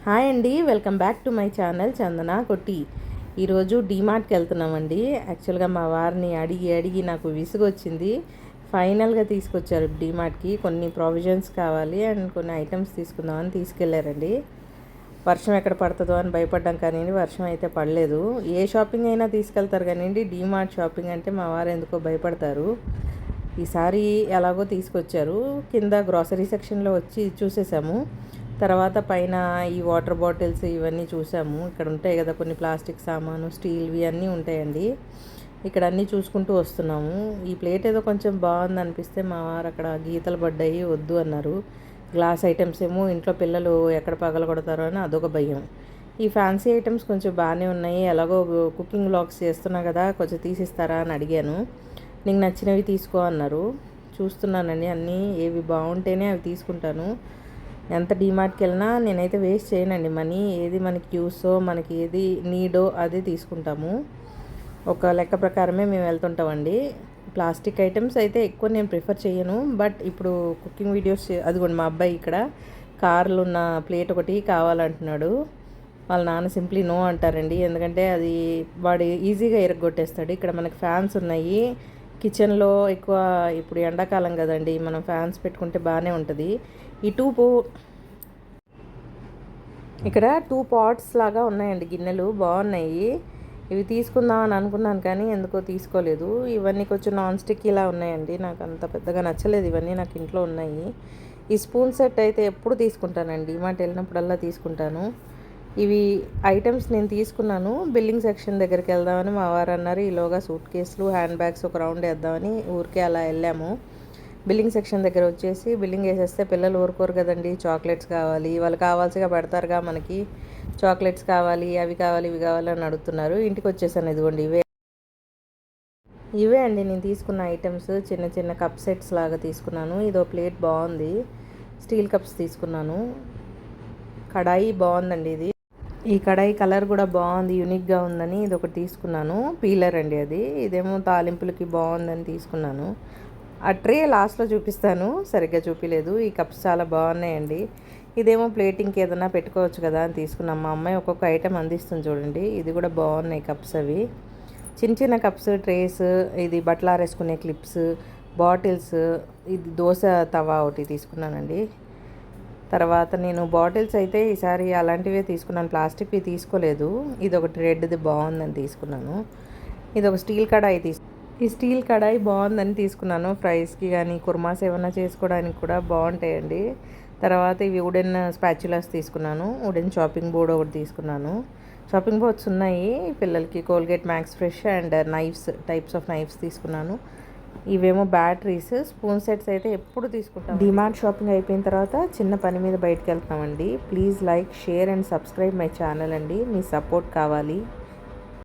Hi అండి, welcome back to my channel Chandana Kotti. ఈరోజు డీమార్ట్కి వెళ్తున్నామండి. యాక్చువల్గా మా వారిని అడిగి అడిగి నాకు విసుగు వచ్చింది. ఫైనల్గా తీసుకొచ్చారు డీమార్ట్కి. కొన్ని ప్రొవిజన్స్ కావాలి అండ్ కొన్ని ఐటమ్స్ తీసుకుందామని తీసుకెళ్లారండి. వర్షం ఎక్కడ పడుతుందో అని భయపడ్డాం కానీ వర్షం అయితే పడలేదు. ఏ షాపింగ్ అయినా తీసుకెళ్తారు కానివ్వండి, డీమార్ట్ షాపింగ్ అంటే మా వారు ఎందుకో భయపడతారు. ఈసారి ఎలాగో తీసుకొచ్చారు. కింద గ్రాసరీ సెక్షన్లో వచ్చి చూసేసాము. తర్వాత పైన ఈ వాటర్ బాటిల్స్ ఇవన్నీ చూసాము. ఇక్కడ ఉంటాయి కదా కొన్ని ప్లాస్టిక్ సామాను, స్టీల్వి అన్నీ ఉంటాయండి. ఇక్కడ అన్నీ చూసుకుంటూ వస్తున్నాము. ఈ ప్లేట్ ఏదో కొంచెం బాగుంది అనిపిస్తే మా వారు అక్కడ గీతలు పడ్డాయి వద్దు అన్నారు. గ్లాస్ ఐటమ్స్ ఏమో ఇంట్లో పిల్లలు ఎక్కడ పగలగొడతారో అని అదొక భయం. ఈ ఫ్యాన్సీ ఐటమ్స్ కొంచెం బాగానే ఉన్నాయి. ఎలాగో కుకింగ్ వ్లాగ్స్ చేస్తున్నా కదా, కొంచెం తీసిస్తారా అని అడిగాను. నీకు నచ్చినవి తీసుకో అన్నారు. చూస్తున్నానండి, అన్నీ ఏవి బాగుంటేనే అవి తీసుకుంటాను. ఎంత డీమార్ట్కి వెళ్ళినా నేనైతే వేస్ట్ చేయనండి మనీ. ఏది మనకి యూసో, మనకి ఏది నీడో అదే తీసుకుంటాము. ఒక లెక్క ప్రకారమే మేము వెళ్తుంటామండి. ప్లాస్టిక్ ఐటమ్స్ అయితే ఎక్కువ నేను ప్రిఫర్ చేయను. బట్ ఇప్పుడు కుకింగ్ వీడియోస్ అదిగోండి, మా అబ్బాయి ఇక్కడ కార్లు ఉన్న ప్లేట్ ఒకటి కావాలంటున్నాడు. వాళ్ళ నాన్న సింప్లీ నో అంటారండి, ఎందుకంటే అది వాడు ఈజీగా ఇరగొట్టేస్తాడు. ఇక్కడ మనకి ఫ్యాన్స్ ఉన్నాయి కిచెన్లో. ఎక్కువ ఇప్పుడు ఎండాకాలం కదండి, మనం ఫ్యాన్స్ పెట్టుకుంటే బాగానే ఉంటుంది. ఈ ఇక్కడ టూ పాట్స్ లాగా ఉన్నాయండి, గిన్నెలు బాగున్నాయి. ఇవి తీసుకుందామని అనుకున్నాను కానీ ఎందుకో తీసుకోలేదు. ఇవన్నీ కొంచెం నాన్ స్టిక్ ఇలా ఉన్నాయండి, నాకు అంత పెద్దగా నచ్చలేదు. ఇవన్నీ నాకు ఇంట్లో ఉన్నాయి. ఈ స్పూన్ సెట్ అయితే ఎప్పుడు తీసుకుంటానండి, మాట వెళ్ళినప్పుడల్లా తీసుకుంటాను. ఇవి ఐటమ్స్ నేను తీసుకున్నాను. బిల్లింగ్ సెక్షన్ దగ్గరికి వెళ్దామని మా వారు అన్నారు. ఈలోగా సూట్ కేసులు, హ్యాండ్ బ్యాగ్స్ ఒక రౌండ్ వేద్దామని ఊరికే అలా వెళ్ళాము. బిల్లింగ్ సెక్షన్ దగ్గర వచ్చేసి బిల్లింగ్ వేసేస్తే పిల్లలు ఊరుకోరు కదండి. చాక్లెట్స్ కావాలి, వాళ్ళు కావాల్సిగా పెడతారుగా మనకి. చాక్లెట్స్ కావాలి, అవి కావాలి, ఇవి కావాలి అని అడుగుతున్నారు. ఇంటికి వచ్చేసాను. ఇదిగోండి ఇవే అండి నేను తీసుకున్న ఐటమ్స్. చిన్న చిన్న కప్ సెట్స్ లాగా తీసుకున్నాను. ఇదో ప్లేట్ బాగుంది, స్టీల్ కప్స్ తీసుకున్నాను. కడాయి బాగుందండి, ఈ కడాయి కలర్ కూడా బాగుంది, యూనిక్గా ఉందని ఇది ఒకటి తీసుకున్నాను. పీలర్ అండి అది. ఇదేమో తాలింపులకి బాగుందని తీసుకున్నాను. ఆ ట్రే లాస్ట్లో చూపిస్తాను, సరిగ్గా చూపించలేదు. ఈ కప్స్ చాలా బాగున్నాయండి. ఇదేమో ప్లేటింగ్కి ఏదైనా పెట్టుకోవచ్చు కదా అని తీసుకున్నాం. మా అమ్మాయి ఒక్కొక్క ఐటెం అందిస్తుంది చూడండి. ఇది కూడా బాగున్నాయి కప్స్. అవి చిన్న చిన్న కప్స్, ట్రేస్, ఇది బట్టలు ఆరేసుకునే క్లిప్స్, బాటిల్స్, ఇది దోశ తవా ఒకటి తీసుకున్నానండి. తర్వాత నేను బాటిల్స్ అయితే ఈసారి అలాంటివే తీసుకున్నాను, ప్లాస్టిక్వి తీసుకోలేదు. ఇది ఒకటి రెడ్ది బాగుందని తీసుకున్నాను. ఇది ఒక స్టీల్ కడాయి ఈ స్టీల్ కడాయి బాగుందని తీసుకున్నాను. ఫ్రైస్కి కానీ కుర్మాస్ ఏమైనా చేసుకోవడానికి కూడా బాగుంటాయండి. తర్వాత ఇవి వుడెన్ స్పాచులాస్ తీసుకున్నాను. వుడెన్ చాపింగ్ బోర్డ్ ఒకటి తీసుకున్నాను. చాపింగ్ బోర్డ్స్ ఉన్నాయి పిల్లలకి. Colgate max fresh and knifes, types of knifes తీసుకున్నాను. ఇవేమో బ్యాటరీస్. స్పూన్ సెట్స్ అయితే ఎప్పుడు తీసుకుంటాం. డిమార్ట్ షాపింగ్ అయిపోయిన తర్వాత చిన్న పని మీద బయటకు వెళ్తామండి. Please like, share and subscribe my channel అండి. మీ సపోర్ట్ కావాలి.